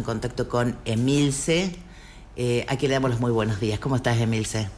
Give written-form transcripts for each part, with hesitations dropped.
En contacto con Emilce, a quien le damos los muy buenos días. ¿Cómo estás, Emilce?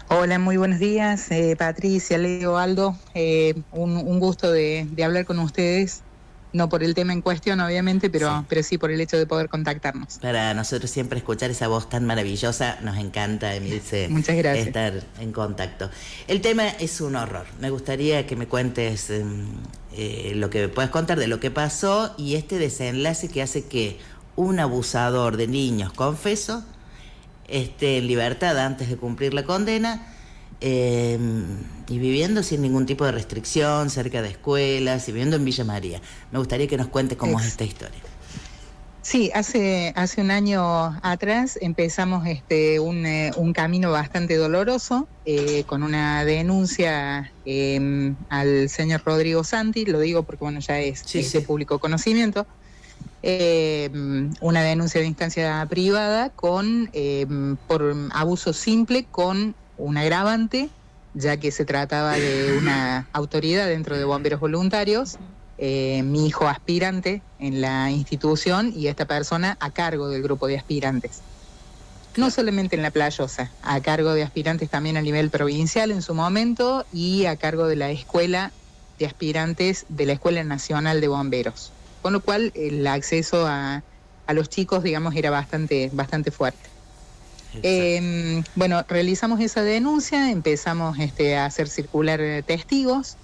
Hola, muy buenos días, Patricia, Leo, Aldo. Un gusto de hablar con ustedes, no por el tema en cuestión, obviamente, Sí. pero sí por el hecho de poder contactarnos. Para nosotros siempre escuchar esa voz tan maravillosa, nos encanta, Emilce, Muchas gracias. estar en contacto. El tema es un horror. Me gustaría que me cuentes lo que me puedes contar de lo que pasó y este desenlace que hace que un abusador de niños, confeso, esté en libertad antes de cumplir la condena y viviendo sin ningún tipo de restricción, cerca de escuelas y viviendo en Villa María. Me gustaría que nos cuentes cómo es esta historia. Sí, hace un año atrás empezamos un camino bastante doloroso con una denuncia al señor Rodrigo Santi, lo digo porque bueno, ya es de público conocimiento. Una denuncia de instancia privada por abuso simple con un agravante, ya que se trataba de una autoridad dentro de bomberos voluntarios, mi hijo aspirante en la institución y esta persona a cargo del grupo de aspirantes. No solamente en La Playosa, a cargo de aspirantes también a nivel provincial en su momento y a cargo de la escuela de aspirantes de la Escuela Nacional de Bomberos. Con lo cual el acceso a los chicos, digamos, era bastante fuerte. Bueno, realizamos esa denuncia, empezamos a hacer circular testigos,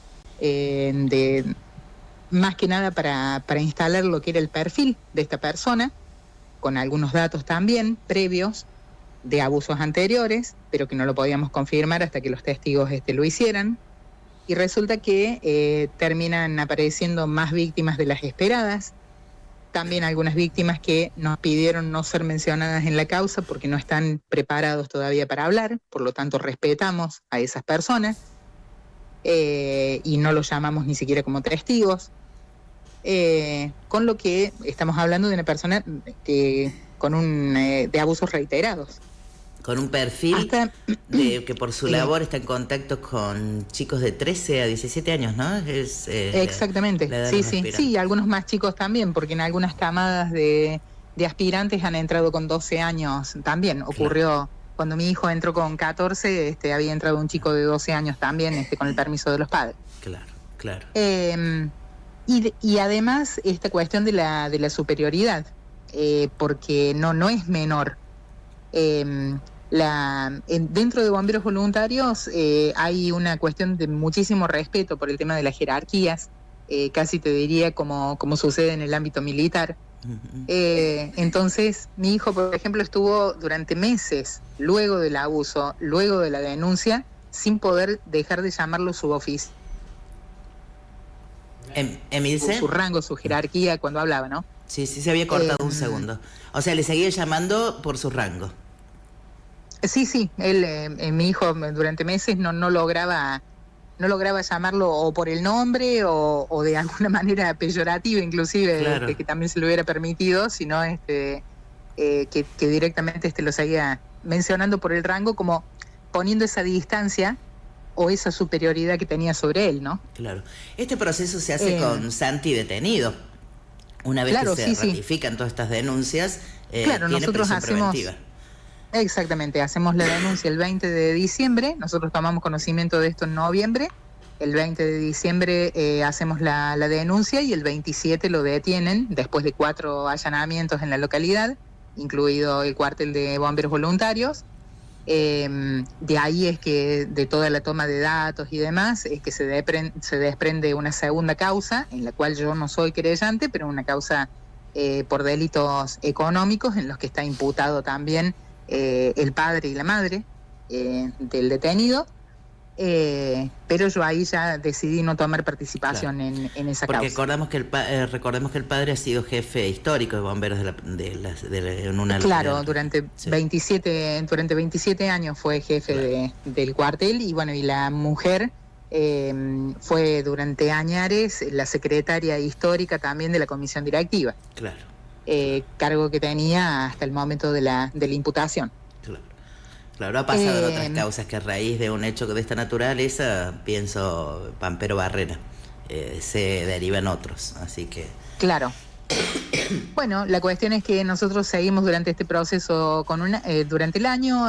más que nada para instalar lo que era el perfil de esta persona, con algunos datos también previos de abusos anteriores, pero que no lo podíamos confirmar hasta que los testigos lo hicieran. Y resulta que terminan apareciendo más víctimas de las esperadas, también algunas víctimas que nos pidieron no ser mencionadas en la causa porque no están preparados todavía para hablar, por lo tanto respetamos a esas personas y no los llamamos ni siquiera como testigos, con lo que estamos hablando de una persona de abusos reiterados. Con un perfil que por su labor está en contacto con chicos de 13 a 17 años, ¿no? Exactamente, sí, algunos más chicos también, porque en algunas camadas de aspirantes han entrado con 12 años también. Ocurrió cuando mi hijo entró con 14, había entrado un chico de 12 años también, con el permiso de los padres. Claro. Y además esta cuestión de la superioridad, porque no es menor. Dentro de bomberos voluntarios hay una cuestión de muchísimo respeto por el tema de las jerarquías, casi te diría como sucede en el ámbito militar. Entonces mi hijo, por ejemplo, estuvo durante meses luego del abuso, luego de la denuncia, sin poder dejar de llamarlo suboficial. ¿Emilce? Su rango, su jerarquía cuando hablaba, ¿no? Sí, se había cortado un segundo. O sea, le seguía llamando por su rango. Sí, mi hijo durante meses no lograba llamarlo o por el nombre o de alguna manera peyorativa, inclusive, que también se lo hubiera permitido, sino que directamente lo seguía mencionando por el rango, como poniendo esa distancia o esa superioridad que tenía sobre él, ¿no? Claro. Este proceso se hace con Santi detenido. Una vez que se ratifican todas estas denuncias, tiene nosotros prisión preventiva. Exactamente, hacemos la denuncia el 20 de diciembre, nosotros tomamos conocimiento de esto en noviembre, el 20 de diciembre hacemos la denuncia y el 27 lo detienen después de 4 allanamientos en la localidad, incluido el cuartel de bomberos voluntarios. De ahí es que de toda la toma de datos y demás es que se desprende una segunda causa en la cual yo no soy querellante, pero una causa por delitos económicos en los que está imputado también el padre y la madre del detenido, pero yo ahí ya decidí no tomar participación en esa causa. Porque recordemos que el padre ha sido jefe histórico de bomberos en una localidad. Durante 27 años fue jefe del cuartel y bueno, y la mujer fue durante añares la secretaria histórica también de la comisión directiva. Cargo que tenía hasta el momento de la imputación. Claro, ha pasado en otras causas que a raíz de un hecho de esta naturaleza, pienso Pampero Barrera, se derivan otros, así que... Claro, Bueno, la cuestión es que nosotros seguimos durante este proceso durante el año,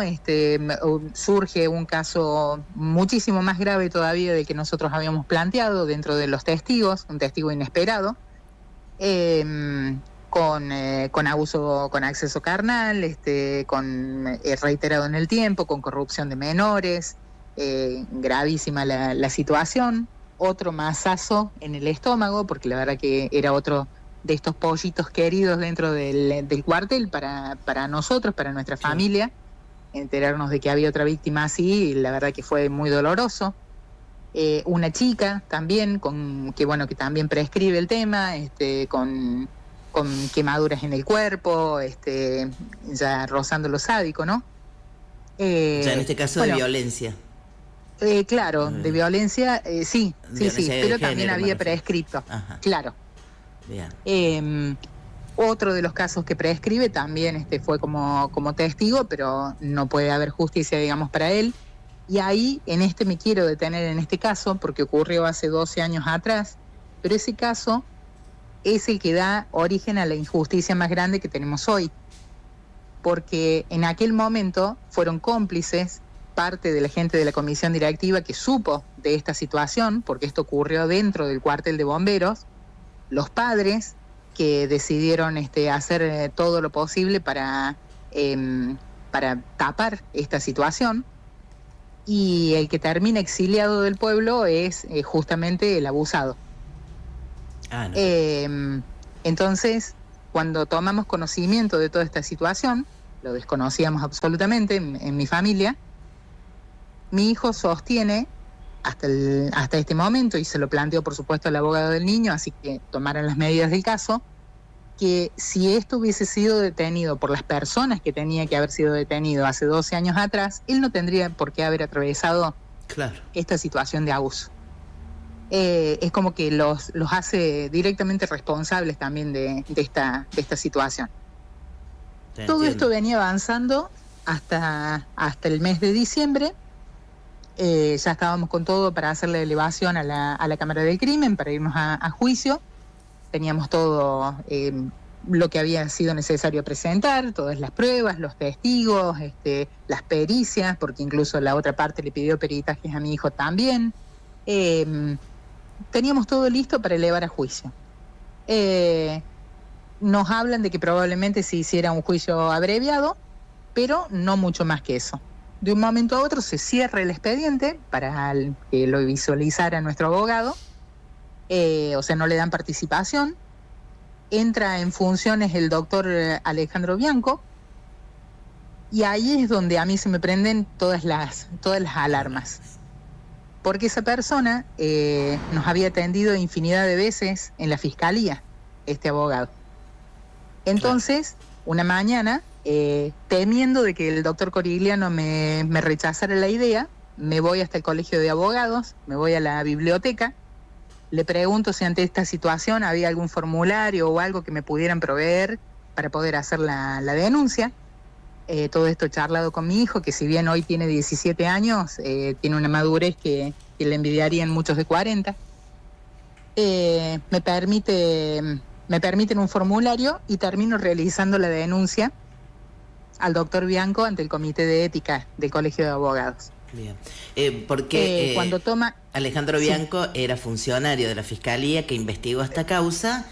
surge un caso muchísimo más grave todavía del que nosotros habíamos planteado dentro de los testigos, un testigo inesperado, con abuso, con acceso carnal, reiterado en el tiempo, con corrupción de menores, gravísima la situación, otro mazazo en el estómago, porque la verdad que era otro de estos pollitos queridos dentro del cuartel para nosotros, para nuestra familia. Enterarnos de que había otra víctima así, la verdad que fue muy doloroso. Una chica también, que también prescribe el tema, con quemaduras en el cuerpo, ya rozando lo sádico, ¿no? Ya en este caso de violencia. Claro, de violencia, sí, pero también había prescripto. Ajá. Claro. Bien. Otro de los casos que prescribe también fue como testigo, pero no puede haber justicia, digamos, para él. Y ahí, me quiero detener en este caso, porque ocurrió hace 12 años atrás, pero ese caso es el que da origen a la injusticia más grande que tenemos hoy. Porque en aquel momento fueron cómplices parte de la gente de la comisión directiva que supo de esta situación, porque esto ocurrió dentro del cuartel de bomberos, los padres que decidieron hacer todo lo posible para tapar esta situación, y el que termina exiliado del pueblo es justamente el abusado. No. Entonces, cuando tomamos conocimiento de toda esta situación, lo desconocíamos absolutamente en mi familia, mi hijo sostiene hasta este momento, y se lo planteó por supuesto al abogado del niño, así que tomaron las medidas del caso, que si esto hubiese sido detenido por las personas que tenía que haber sido detenido hace 12 años atrás, él no tendría por qué haber atravesado esta situación de abuso. Es como que los hace directamente responsables también de esta situación. Todo esto venía avanzando hasta el mes de diciembre. Ya estábamos con todo para hacer la elevación a la Cámara del Crimen, para irnos a juicio. Teníamos todo lo que había sido necesario presentar, todas las pruebas, los testigos, las pericias, porque incluso la otra parte le pidió peritajes a mi hijo también. Teníamos todo listo para elevar a juicio. Nos hablan de que probablemente se hiciera un juicio abreviado, pero no mucho más que eso. De un momento a otro se cierra el expediente para que lo visualizara nuestro abogado, o sea, no le dan participación. Entra en funciones el doctor Alejandro Bianco, y ahí es donde a mí se me prenden todas las alarmas. Porque esa persona nos había atendido infinidad de veces en la fiscalía, este abogado. Entonces, una mañana, temiendo de que el doctor Corigliano me rechazara la idea, me voy hasta el colegio de abogados, me voy a la biblioteca, le pregunto si ante esta situación había algún formulario o algo que me pudieran proveer para poder hacer la denuncia. Todo esto charlado con mi hijo, que si bien hoy tiene 17 años, tiene una madurez que le envidiarían muchos de 40. Me permiten un formulario y termino realizando la denuncia al doctor Bianco ante el Comité de Ética del Colegio de Abogados. Bien. Porque cuando toma... Alejandro Bianco era funcionario de la Fiscalía que investigó esta causa,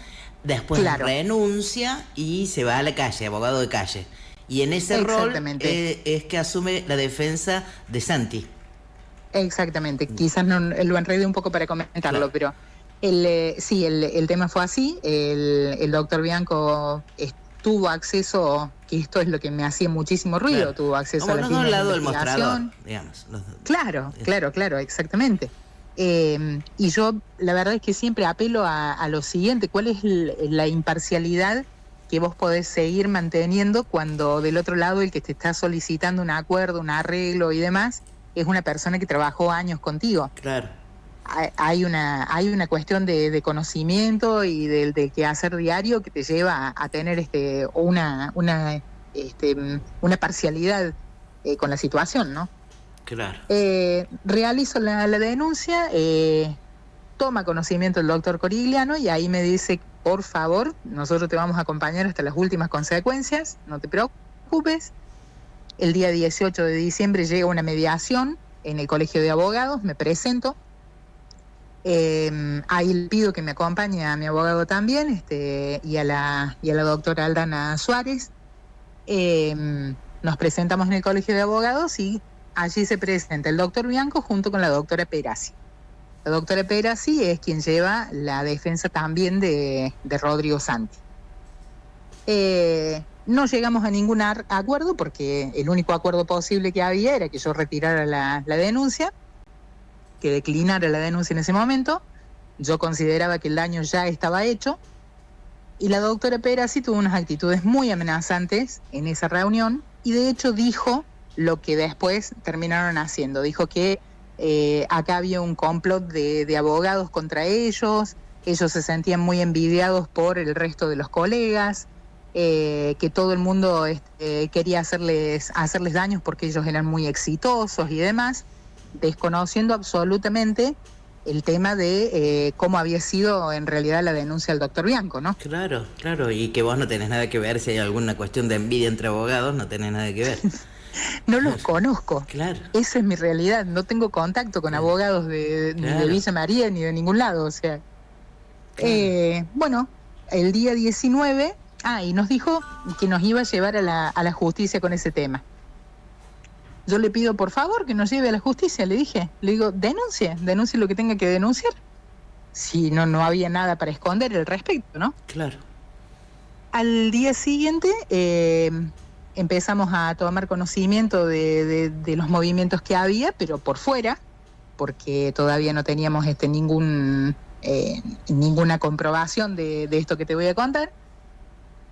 después renuncia y se va a la calle, abogado de calle. Y en ese rol es que asume la defensa de Santi. Exactamente, quizás no, lo enredé un poco para comentarlo, pero el tema fue así. El doctor Bianco tuvo acceso, que esto es lo que me hacía muchísimo ruido, tuvo acceso a la firma de investigación. Digamos, Claro, exactamente. Y yo la verdad es que siempre apelo a lo siguiente: ¿cuál es la imparcialidad que vos podés seguir manteniendo cuando del otro lado el que te está solicitando un acuerdo, un arreglo y demás es una persona que trabajó años contigo? Claro. Hay una cuestión de conocimiento y del quehacer diario que te lleva a tener una parcialidad con la situación, ¿no? Claro. Realizo la denuncia, toma conocimiento el doctor Corigliano y ahí me dice por favor, nosotros te vamos a acompañar hasta las últimas consecuencias, no te preocupes. El día 18 de diciembre llega una mediación en el Colegio de Abogados, me presento. Ahí le pido que me acompañe a mi abogado también, y a la doctora Aldana Suárez. Nos presentamos en el Colegio de Abogados y allí se presenta el doctor Bianco junto con la doctora Perazzi. La doctora Perazzi es quien lleva la defensa también de Rodrigo Santi. No llegamos a ningún acuerdo porque el único acuerdo posible que había era que yo retirara la denuncia, que declinara la denuncia en ese momento. Yo consideraba que el daño ya estaba hecho y la doctora Perazzi tuvo unas actitudes muy amenazantes en esa reunión y de hecho dijo lo que después terminaron haciendo. Dijo que acá había un complot de abogados contra ellos se sentían muy envidiados por el resto de los colegas, que todo el mundo quería hacerles daños porque ellos eran muy exitosos y demás, desconociendo absolutamente el tema de cómo había sido en realidad la denuncia del doctor Bianco, ¿no? Claro, y que vos no tenés nada que ver, si hay alguna cuestión de envidia entre abogados, no tenés nada que ver. No los conozco. Claro. Esa es mi realidad. No tengo contacto con abogados ni de Villa María ni de ningún lado. O sea, bueno, el día 19, y nos dijo que nos iba a llevar a la justicia con ese tema. Yo le pido por favor que nos lleve a la justicia, le dije. Le digo, denuncie lo que tenga que denunciar. Si no había nada para esconder al respecto, ¿no? Claro. Al día siguiente empezamos a tomar conocimiento de los movimientos que había, pero por fuera, porque todavía no teníamos ninguna comprobación de esto que te voy a contar.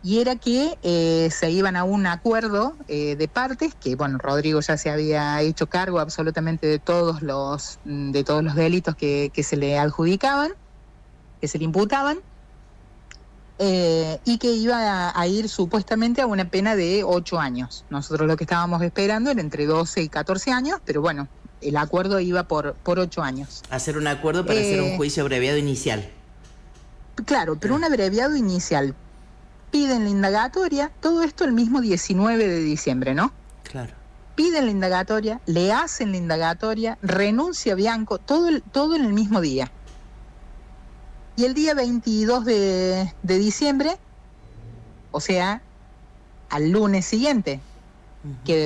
Y era que se iban a un acuerdo de partes, que bueno, Rodrigo ya se había hecho cargo absolutamente de todos los delitos que se le adjudicaban, que se le imputaban, y que iba a ir supuestamente a una pena de 8 años. Nosotros lo que estábamos esperando era entre 12 y 14 años, pero bueno, el acuerdo iba por 8 años. Hacer un acuerdo para hacer un juicio abreviado inicial. Claro, pero un abreviado inicial. Piden la indagatoria, todo esto el mismo 19 de diciembre, ¿no? Claro. Piden la indagatoria, le hacen la indagatoria, renuncia Bianco, todo en el mismo día. Y el día 22 de diciembre, o sea, al lunes siguiente, que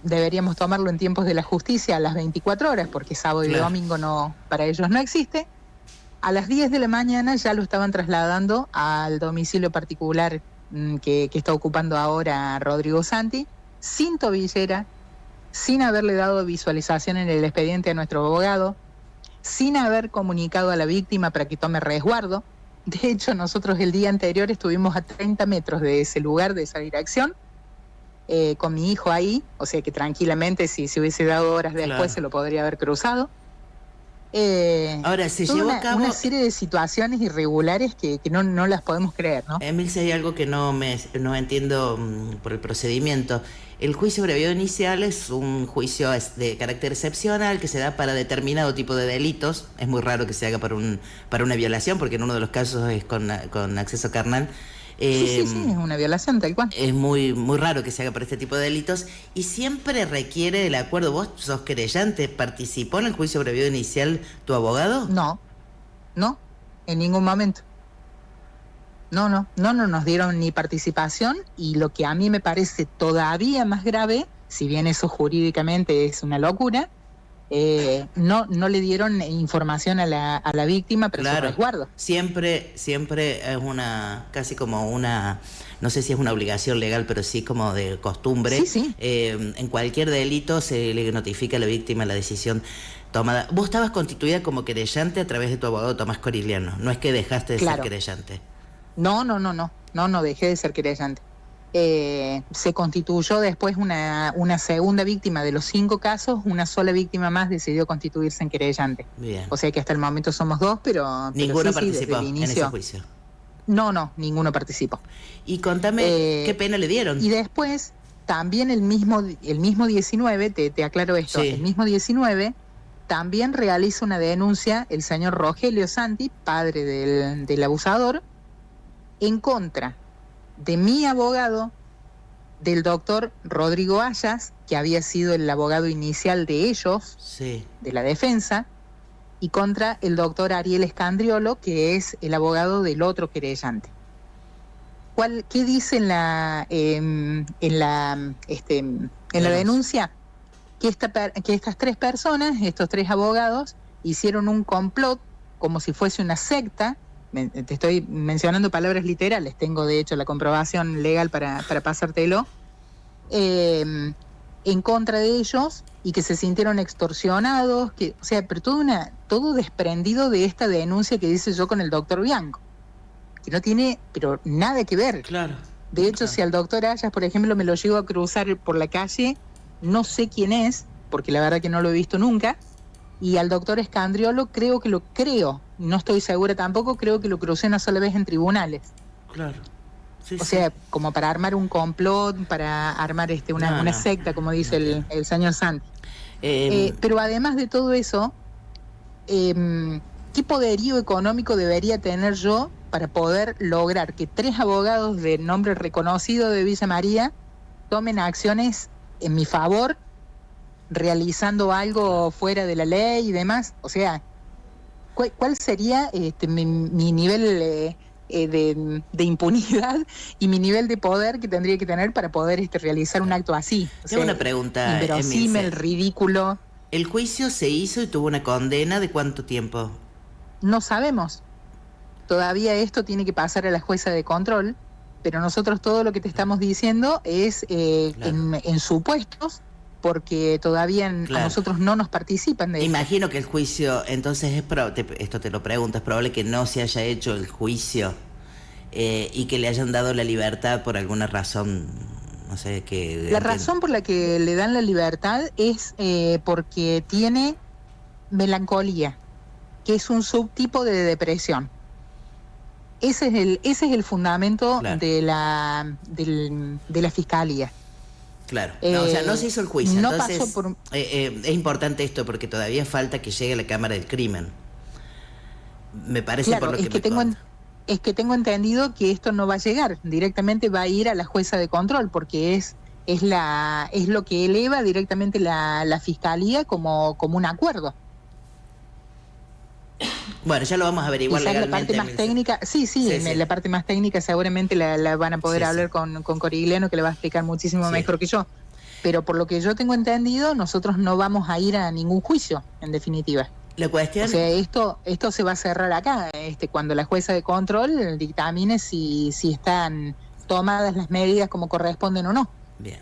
deberíamos tomarlo en tiempos de la justicia a las 24 horas, porque sábado y domingo para ellos no existe. A las 10 de la mañana ya lo estaban trasladando al domicilio particular que está ocupando ahora Rodrigo Santi, sin tobillera, sin haberle dado visualización en el expediente a nuestro abogado, sin haber comunicado a la víctima para que tome resguardo. De hecho, nosotros el día anterior estuvimos a 30 metros de ese lugar, de esa dirección, con mi hijo ahí, o sea que tranquilamente si se hubiese dado horas después se lo podría haber cruzado. Ahora, se llevó a cabo una serie de situaciones irregulares que no las podemos creer, ¿no? Emil, si hay algo que no entiendo por el procedimiento. El juicio abreviado inicial es un juicio de carácter excepcional que se da para determinado tipo de delitos. Es muy raro que se haga para una violación, porque en uno de los casos es con acceso carnal. Sí, es una violación tal cual. Es muy, muy raro que se haga para este tipo de delitos y siempre requiere el acuerdo. ¿Vos sos querellante? ¿Participó en el juicio abreviado inicial tu abogado? No, en ningún momento. No nos dieron ni participación, y lo que a mí me parece todavía más grave, si bien eso jurídicamente es una locura, no le dieron información a la víctima para su resguardo. Siempre es casi como una, no sé si es una obligación legal, pero sí como de costumbre. Sí. En cualquier delito se le notifica a la víctima la decisión tomada. Vos estabas constituida como querellante a través de tu abogado Tomás Corigliano, no es que dejaste de ser querellante. No dejé de ser querellante. Se constituyó después una segunda víctima de los 5 casos, una sola víctima más decidió constituirse en querellante. Bien. O sea que hasta el momento somos 2, pero ninguno sí, participó desde el inicio, en ese juicio. No, ninguno participó. Y contame, ¿qué pena le dieron? Y después, también el mismo 19, te aclaro esto, el mismo 19, también realiza una denuncia el señor Rogelio Santi, padre del abusador, en contra de mi abogado, del doctor Rodrigo Ayas, que había sido el abogado inicial de ellos, Sí. de la defensa, y contra el doctor Ariel Escandriolo, que es el abogado del otro querellante. ¿Qué dice en la denuncia? Que estas tres personas, estos tres abogados, hicieron un complot como si fuese una secta. Te estoy mencionando palabras literales, tengo de hecho la comprobación legal para pasártelo, en contra de ellos, y que se sintieron extorsionados, pero todo desprendido de esta denuncia que hice yo con el doctor Bianco, que no tiene pero nada que ver. Claro. De hecho, Claro. si al doctor Ayas, por ejemplo, me lo llego a cruzar por la calle, no sé quién es, porque la verdad que no lo he visto nunca, y al doctor Escandriolo no estoy segura tampoco, creo que lo crucé una sola vez en tribunales. Claro. Sí, O sea, como para armar un complot, para armar una secta, como dice el señor Santi. Pero además de todo eso, ¿qué poderío económico debería tener yo para poder lograr que tres abogados de nombre reconocido de Villa María tomen acciones en mi favor, realizando algo fuera de la ley y demás? O sea, ¿cuál sería mi nivel de impunidad y mi nivel de poder que tendría que tener para poder realizar un acto así? Tengo una pregunta, inverosímil, Emilce. ridículo. ¿El juicio se hizo y tuvo una condena de cuánto tiempo? No sabemos. Todavía esto tiene que pasar a la jueza de control, pero nosotros todo lo que te estamos diciendo es en supuestos, porque todavía a nosotros no nos participan de Imagino que el juicio, entonces, esto te lo pregunto, es probable que no se haya hecho el juicio y que le hayan dado la libertad por alguna razón, no sé qué. La razón por la que le dan la libertad es porque tiene melancolía, que es un subtipo de depresión. Ese es el fundamento de la fiscalía. Claro, o sea, no se hizo el juicio. No entonces, pasó por... es importante esto porque todavía falta que llegue a la Cámara del Crimen. Me parece Claro, por lo que es que tengo entendido que esto no va a llegar, directamente va a ir a la jueza de control, porque es lo que eleva directamente la fiscalía como un acuerdo. Bueno, ya lo vamos a averiguar legalmente. La parte más técnica, sí, la parte más técnica seguramente la van a poder hablar con Corigliano, que le va a explicar muchísimo mejor que yo. Pero por lo que yo tengo entendido, nosotros no vamos a ir a ningún juicio, en definitiva. La cuestión... O sea, esto se va a cerrar acá, cuando la jueza de control dictamine si están tomadas las medidas como corresponden o no. Bien.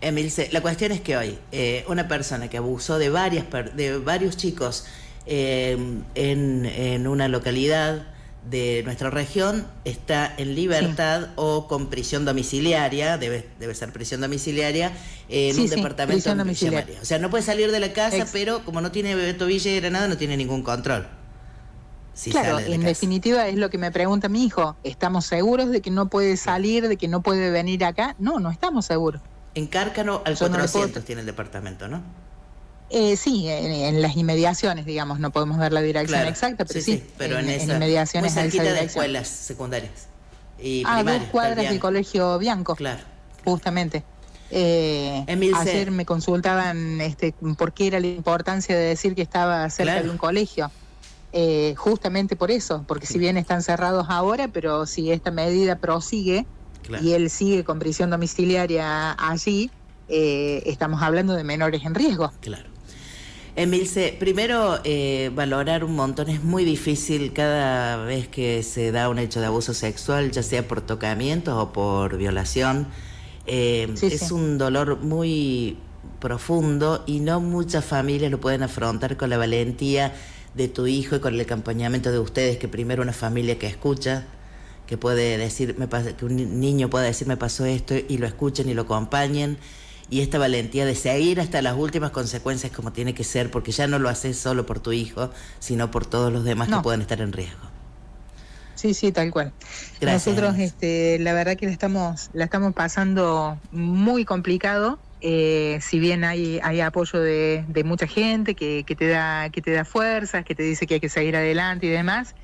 Emilce, la cuestión es que hoy una persona que abusó de varios chicos en una localidad de nuestra región está en libertad o con prisión domiciliaria, debe ser prisión domiciliaria, en un departamento de Villa María. O sea, no puede salir de la casa, pero como no tiene tobilla y granada, no tiene ningún control. Claro, en definitiva es lo que me pregunta mi hijo. ¿Estamos seguros de que no puede salir, de que no puede venir acá? No estamos seguros. En Cárcano al 400 tiene el departamento, ¿no? Sí, en las inmediaciones, digamos, no podemos ver la dirección exacta, pero sí, pero en inmediaciones muy cerquita de escuelas secundarias y primarias. 2 cuadras del Colegio Bianco. Claro. Justamente. Ayer me consultaban por qué era la importancia de decir que estaba cerca de un colegio. Justamente por eso, porque si bien están cerrados ahora, pero si esta medida prosigue y él sigue con prisión domiciliaria allí, estamos hablando de menores en riesgo. Claro. Emilce, primero valorar un montón, es muy difícil cada vez que se da un hecho de abuso sexual, ya sea por tocamientos o por violación. Es un dolor muy profundo y no muchas familias lo pueden afrontar con la valentía de tu hijo y con el acompañamiento de ustedes, que primero una familia que escucha, que puede decir, que un niño pueda decir me pasó esto y lo escuchen y lo acompañen. Y esta valentía de seguir hasta las últimas consecuencias como tiene que ser, porque ya no lo haces solo por tu hijo, sino por todos los demás que pueden estar en riesgo. Sí, tal cual. Gracias. Nosotros, la verdad que la estamos pasando muy complicado. Si bien hay apoyo de mucha gente que te da fuerzas, que te dice que hay que seguir adelante y demás,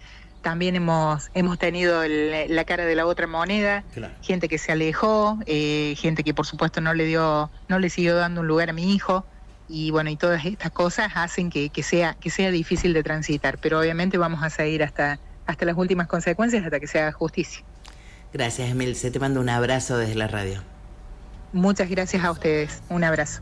también hemos tenido la cara de la otra moneda, Claro. gente que se alejó, gente que por supuesto no le siguió dando un lugar a mi hijo, y bueno, y todas estas cosas hacen que sea difícil de transitar, pero obviamente vamos a seguir hasta las últimas consecuencias, hasta que se haga justicia. Gracias, Emilce. Te mando un abrazo desde la radio. Muchas gracias a ustedes. Un abrazo.